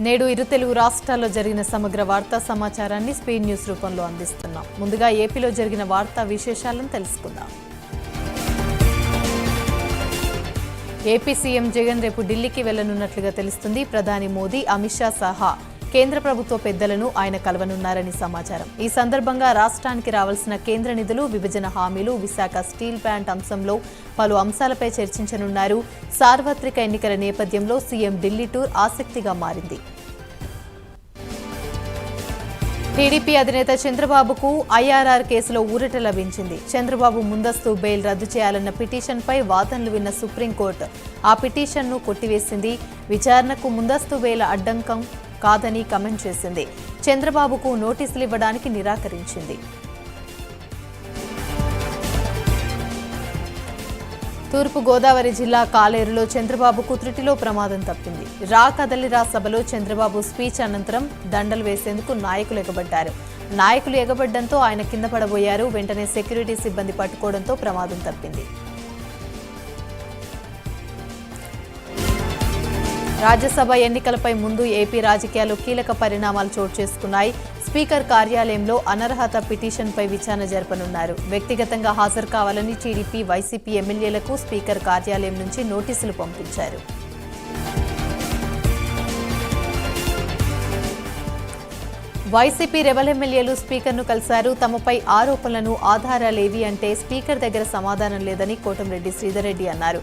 నేడు ఇరు తెలుగు రాష్ట్రాల్లో జరిగిన సమగ్ర వార్తా సమాచారాన్ని స్పీడ్ న్యూస్ రూపంలో అందిస్తున్నాం. ముందుగా ఏపీలో జరిగిన వార్తా విశేషాలను తెలుసుకుందాం. ఏపీ సీఎం జగన్ రేపు ఢిల్లీకి వెళ్లనున్నట్లుగా తెలుస్తుంది. ప్రధాని మోదీ, అమిత్ షా సహా కేంద్ర ప్రభుత్వ పెద్దలను ఆయన కలవనున్నారని సమాచారం. ఈ సందర్భంగా రాష్ట్రానికి రావాల్సిన కేంద్ర నిధులు, విభజన హామీలు, విశాఖ స్టీల్ ప్లాంట్ అంశంలో పలు అంశాలపై చర్చించనున్నారు. సార్వత్రిక ఎన్నికల నేపథ్యంలో సీఎం ఢిల్లీ టూర్ ఆసక్తిగా మారింది. టీడీపీ అధినేత చంద్రబాబుకు ఐఆర్ఆర్ కేసులో ఊరట లభించింది. చంద్రబాబు ముందస్తు బెయిల్ రద్దు చేయాలన్న పిటిషన్పై వాదనలు విన్న సుప్రీంకోర్టు ఆ పిటిషన్ను కొట్టివేసింది. విచారణకు ముందస్తు బెయిల్ అడ్డంకం కాదని కమెంట్ చేసింది. చంద్రబాబుకు నోటీసులు ఇవ్వడానికి నిరాకరించింది. తూర్పు గోదావరి జిల్లా కాలేరులో చంద్రబాబుకు త్రుటిలో ప్రమాదం తప్పింది. రా కదలిరా సభలో చంద్రబాబు స్పీచ్ అనంతరం దండలు వేసేందుకు నాయకులు ఎగబడ్డారు. నాయకులు ఎగబడ్డంతో ఆయన కింద పడబోయారు. వెంటనే సెక్యూరిటీ సిబ్బంది పట్టుకోవడంతో ప్రమాదం తప్పింది. రాజ్యసభ ఎన్నికలపై ముందు ఏపీ రాజకీయాల్లో కీలక పరిణామాలు చోటు చేసుకున్నాయి. స్పీకర్ కార్యాలయంలో అనర్హత పిటిషన్పై విచారణ జరపనున్నారు. వ్యక్తిగతంగా హాజరు కావాలని టీడీపీ, వైసీపీ ఎమ్మెల్యేలకు స్పీకర్ కార్యాలయం నుంచి నోటీసులు పంపించారు. వైసీపీ రెబల్ ఎమ్మెల్యేలు స్పీకర్ను కలిశారు. తమపై ఆరోపణలను ఆధారాలేవి అంటే స్పీకర్ దగ్గర సమాధానం లేదని కోటంరెడ్డి శ్రీధర్ రెడ్డి అన్నారు.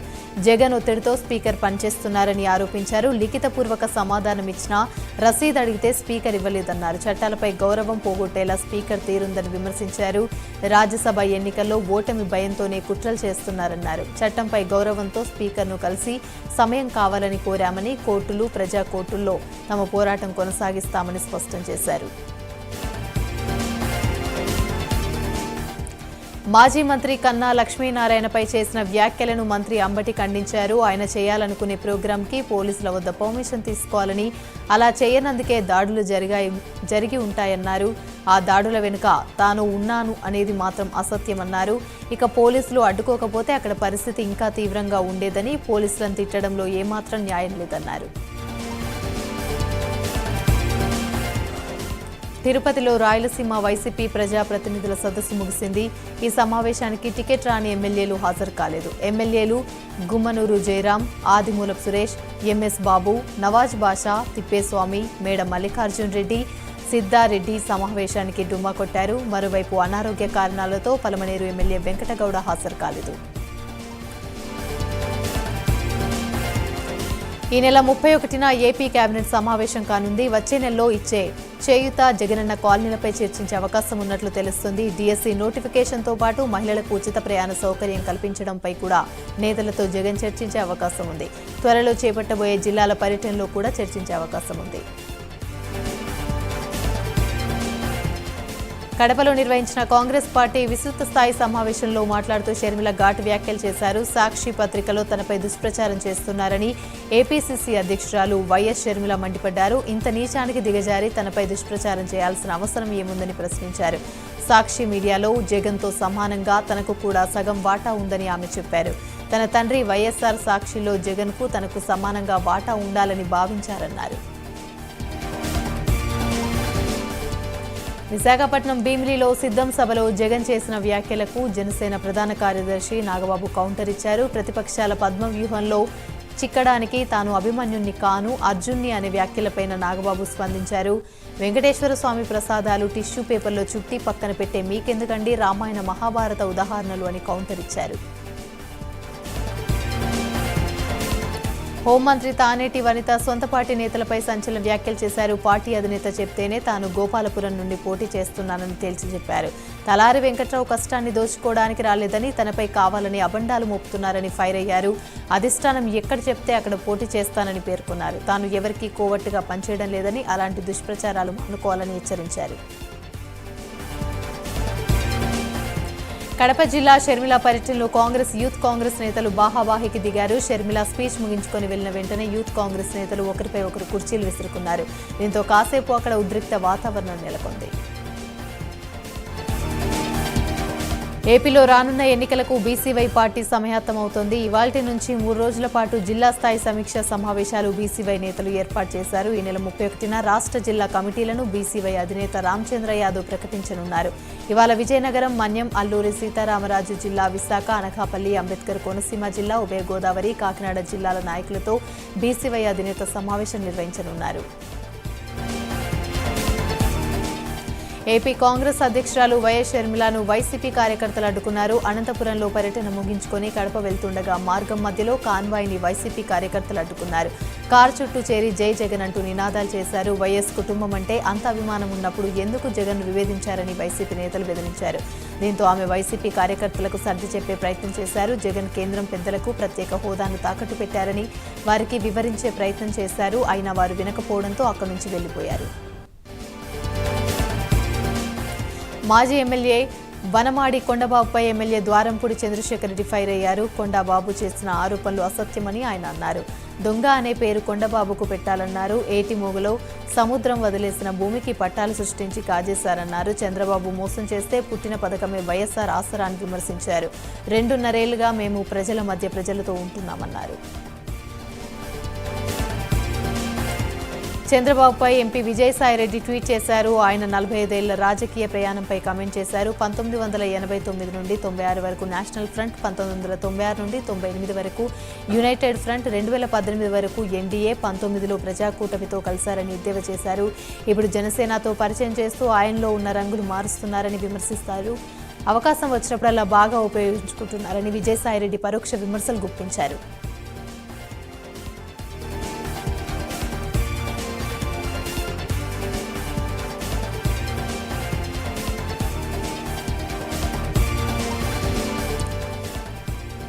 జగన్ ఒత్తిడితో స్పీకర్ పనిచేస్తున్నారని ఆరోపించారు. లిఖితపూర్వక సమాధానం ఇచ్చినా రసీదు అడిగితే స్పీకర్ ఇవ్వలేదన్నారు. చట్టాలపై గౌరవం పోగొట్టేలా స్పీకర్ తీరుందని విమర్శించారు. రాజ్యసభ ఎన్నికల్లో ఓటమి భయంతోనే కుట్రలు చేస్తున్నారన్నారు. చట్టంపై గౌరవంతో స్పీకర్ను కలిసి సమయం కావాలని కోరామని, కోర్టులు, ప్రజా కోర్టుల్లో తమ పోరాటం కొనసాగిస్తామని స్పష్టం చేశారు. మాజీ మంత్రి కన్నా లక్ష్మీనారాయణపై చేసిన వ్యాఖ్యలను మంత్రి అంబటి ఖండించారు. ఆయన చేయాలనుకునే ప్రోగ్రాంకి పోలీసుల వద్ద పర్మిషన్ తీసుకోవాలని, అలా చేయనందుకే దాడులు జరిగి ఉంటాయన్నారు. ఆ దాడుల వెనుక తాను ఉన్నాను అనేది మాత్రం అసత్యమన్నారు. ఇక పోలీసులు అడ్డుకోకపోతే అక్కడ పరిస్థితి ఇంకా తీవ్రంగా ఉండేదని, పోలీసులను తిట్టడంలో ఏమాత్రం న్యాయం లేదన్నారు. తిరుపతిలో రాయలసీమ వైసీపీ ప్రజాప్రతినిధుల సదస్సు ముగిసింది. ఈ సమావేశానికి టికెట్ రాని ఎమ్మెల్యేలు హాజరు కాలేదు. ఎమ్మెల్యేలు గుమ్మనూరు జయరాం, ఆదిమూలపు సురేష్, ఎంఎస్ బాబు, నవాజ్ బాషా, తిప్పేస్వామి, మేడ మల్లికార్జున్ రెడ్డి, సిద్ధారెడ్డి సమావేశానికి డుమ్మా కొట్టారు. మరోవైపు అనారోగ్య కారణాలతో పలమనేరు ఎమ్మెల్యే వెంకటగౌడ హాజరు కాలేదు. ఈ నెల 31న ఏపీ కేబినెట్ సమావేశం కానుంది. వచ్చే నెలలో ఇచ్చే చేయూత, జగనన్న కాలనీలపై చర్చించే అవకాశం ఉన్నట్లు తెలుస్తుంది. డిఎస్సి నోటిఫికేషన్తో పాటు మహిళలకు ఉచిత ప్రయాణ సౌకర్యం కల్పించడంపై కూడా నేతలతో జగన్ చర్చించే అవకాశం ఉంది. త్వరలో చేపట్టబోయే జిల్లాల పర్యటనలో కూడా చర్చించే అవకాశం ఉంది. కడపలో నిర్వహించిన కాంగ్రెస్ పార్టీ విస్తృత స్థాయి సమావేశంలో మాట్లాడుతూ షర్మిల ఘాటు వ్యాఖ్యలు చేశారు. సాక్షి పత్రికలో తనపై దుష్ప్రచారం చేస్తున్నారని ఏపీసీసీ అధ్యక్షురాలు వైఎస్ షర్మిల మండిపడ్డారు. ఇంత నీచానికి దిగజారి తనపై దుష్ప్రచారం చేయాల్సిన అవసరం ఏముందని ప్రశ్నించారు. సాక్షి మీడియాలో జగన్తో సమానంగా తనకు కూడా సగం వాటా ఉందని ఆమె చెప్పారు. తన తండ్రి వైఎస్ఆర్ సాక్షిలో జగన్కు తనకు సమానంగా వాటా ఉండాలని భావించారన్నారు. విశాఖపట్నం భీమిలిలో సిద్ధం సభలో జగన్ చేసిన వ్యాఖ్యలకు జనసేన ప్రధాన కార్యదర్శి నాగబాబు కౌంటర్ ఇచ్చారు. ప్రతిపక్షాల పద్మవ్యూహంలో చిక్కడానికి తాను అభిమన్యుణ్ణి కాను, అర్జున్ని అనే వ్యాఖ్యలపైన నాగబాబు స్పందించారు. వెంకటేశ్వర స్వామి ప్రసాదాలు టిష్యూ పేపర్లో చుట్టి పక్కన పెట్టే మీకెందుకండి, రామాయణ మహాభారత ఉదాహరణలు అని కౌంటర్ ఇచ్చారు. హోంమంత్రి తానేటి వనిత సొంత పార్టీ నేతలపై సంచలన వ్యాఖ్యలు చేశారు. పార్టీ అధినేత చెప్తేనే తాను గోపాలపురం నుండి పోటీ చేస్తున్నానని తేల్చి చెప్పారు. తలారి వెంకట్రావు కష్టాన్ని దోచుకోవడానికి రాలేదని, తనపై కావాలని అబండాలు మోపుతున్నారని ఫైర్ అయ్యారు. అధిష్టానం ఎక్కడ చెప్తే అక్కడ పోటీ చేస్తానని పేర్కొన్నారు. తాను ఎవరికీ కోవట్టుగా పనిచేయడం లేదని, అలాంటి దుష్ప్రచారాలు మానుకోవాలని హెచ్చరించారు. కడప జిల్లా షర్మిల పర్యటనలో యూత్ కాంగ్రెస్ నేతలు బాహాబాహికి దిగారు. షర్మిల స్పీచ్ ముగించుకొని వెళ్లిన వెంటనే యూత్ కాంగ్రెస్ నేతలు ఒకరిపై ఒకరు కుర్చీలు విసురుకున్నారు. దీంతో కాసేపు అక్కడ ఉద్రిక్త వాతావరణం నెలకొంది. ఏపీలో రానున్న ఎన్నికలకు బీసీవై పార్టీ సమాయత్తమవుతోంది. ఇవాల్టి నుంచి 3 రోజుల పాటు జిల్లా స్థాయి సమీక్ష సమావేశాలు బీసీవై నేతలు ఏర్పాటు చేశారు. ఈ నెల 31న రాష్ట్ర జిల్లా కమిటీలను బీసీవై అధినేత రామచంద్ర యాదవ్ ప్రకటించనున్నారు. ఇవాళ విజయనగరం, మన్యం, అల్లూరి సీతారామరాజు జిల్లా, విశాఖ, అనకాపల్లి, అంబేద్కర్ కోనసీమ జిల్లా, ఉభయ గోదావరి, కాకినాడ జిల్లాల నాయకులతో బీసీవై అధినేత సమావేశం నిర్వహించనున్నారు. ఏపీ కాంగ్రెస్ అధ్యక్షురాలు వైఎస్ షర్మిలను వైసీపీ కార్యకర్తలు అడ్డుకున్నారు. అనంతపురంలో పర్యటన ముగించుకొని కడప వెళ్తుండగా మార్గం మధ్యలో కాన్వాయ్ని వైసీపీ కార్యకర్తలు అడ్డుకున్నారు. కారు చుట్టూ చేరి జై జగన్ అంటూ నినాదాలు చేశారు. వైఎస్ కుటుంబం అంటే అంత అభిమానం ఉన్నప్పుడు ఎందుకు జగన్ వివేదించారని వైసీపీ నేతలు బెదిరించారు. దీంతో ఆమె వైసీపీ కార్యకర్తలకు సర్ది చెప్పే ప్రయత్నం చేశారు. జగన్ కేంద్రం పెద్దలకు ప్రత్యేక హోదాను తాకట్టు పెట్టారని వారికి వివరించే ప్రయత్నం చేశారు. అయినా వారు వినకపోవడంతో అక్కడి నుంచి వెళ్లిపోయారు. మాజీ ఎమ్మెల్యే వనమాడి కొండబాబుపై ఎమ్మెల్యే ద్వారంపూడి చంద్రశేఖర్ రెడ్డి ఫైర్ అయ్యారు. కొండబాబు చేసిన ఆరోపణలు అసత్యమని ఆయన అన్నారు. దొంగ అనే పేరు కొండబాబుకు పెట్టాలన్నారు. ఏటిమోగులో సముద్రం వదిలేసిన భూమికి పట్టాలు సృష్టించి కాజేశారన్నారు. చంద్రబాబు మోసం చేస్తే పుట్టిన పథకమే వైఎస్ఆర్ ఆసరా అని విమర్శించారు. 2.5 ఏళ్లుగా మేము ప్రజల మధ్య ప్రజలతో ఉంటున్నామన్నారు. చంద్రబాబుపై ఎంపీ విజయసాయిరెడ్డి ట్వీట్ చేశారు. ఆయన 45 ఏళ్ల రాజకీయ ప్రయాణంపై కామెంట్ చేశారు. 1989 నుండి 96 వరకు నేషనల్ ఫ్రంట్, 1996 నుండి 98 వరకు యునైటెడ్ ఫ్రంట్, 2018 వరకు ఎన్డీఏ, 19లో ప్రజాకూటమితో కలిశారని ఎద్దేవా చేశారు. ఇప్పుడు జనసేనతో పరిచయం చేస్తూ ఆయనలో ఉన్న రంగులు మారుస్తున్నారని విమర్శిస్తారు. అవకాశం వచ్చినప్పుడల్లా బాగా ఉపయోగించుకుంటున్నారని విజయసాయిరెడ్డి పరోక్ష విమర్శలు గుప్పించారు.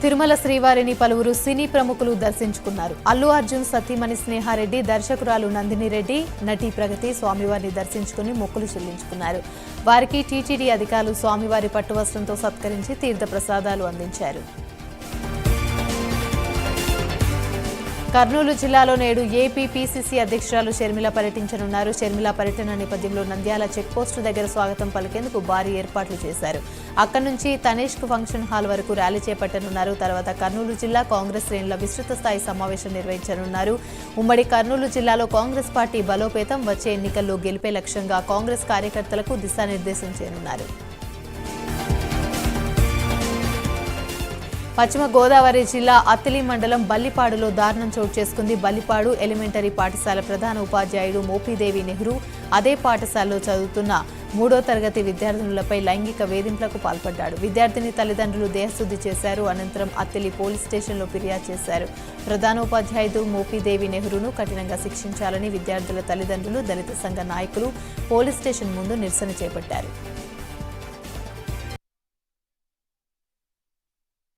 తిరుమల శ్రీవారిని పలువురు సినీ ప్రముఖులు దర్శించుకున్నారు. అల్లు అర్జున్ సతీమణి స్నేహారెడ్డి, దర్శకురాలు నందిని రెడ్డి, నటి ప్రగతి స్వామివారిని దర్శించుకుని మొక్కులు చెల్లించుకున్నారు. వారికి టీటీడీ అధికారులు స్వామివారి పట్టువస్త్రంతో సత్కరించి తీర్థ ప్రసాదాలు అందించారు. కర్నూలు జిల్లాలో నేడు ఏపీ పీసీసీ అధ్యక్షురాలు షర్మిల పర్యటించనున్నారు. షర్మిల పర్యటన నేపథ్యంలో నంద్యాల చెక్పోస్టు దగ్గర స్వాగతం పలికేందుకు భారీ ఏర్పాట్లు చేశారు. అక్కడి నుంచి తనేష్క్ ఫంక్షన్ హాల్ వరకు ర్యాలీ చేపట్టనున్నారు. తర్వాత కర్నూలు జిల్లా కాంగ్రెస్ శ్రేణుల విస్తృత స్థాయి సమావేశం నిర్వహించనున్నారు. ఉమ్మడి కర్నూలు జిల్లాలో కాంగ్రెస్ పార్టీ బలోపేతం, వచ్చే ఎన్నికల్లో గెలిపే లక్ష్యంగా కాంగ్రెస్ కార్యకర్తలకు దిశానిర్దేశం చేయనున్నారు. పశ్చిమ గోదావరి జిల్లా అత్తిలి మండలం బల్లిపాడులో దారుణం చోటు చేసుకుంది. బల్లిపాడు ఎలిమెంటరీ పాఠశాల ప్రధాన ఉపాధ్యాయుడు మోపిదేవి నెహ్రూ అదే పాఠశాలలో చదువుతున్న 3వ తరగతి విద్యార్థినులపై లైంగిక వేధింపులకు పాల్పడ్డాడు. విద్యార్థిని తల్లిదండ్రులు దేహశుద్ధి చేశారు. అనంతరం అత్తిలి పోలీస్ స్టేషన్లో ఫిర్యాదు చేశారు. ప్రధానోపాధ్యాయుడు మోపిదేవి నెహ్రూను కఠినంగా శిక్షించాలని విద్యార్థుల తల్లిదండ్రులు, దళిత సంఘ నాయకులు పోలీస్ స్టేషన్ ముందు నిరసన చేపట్టారు.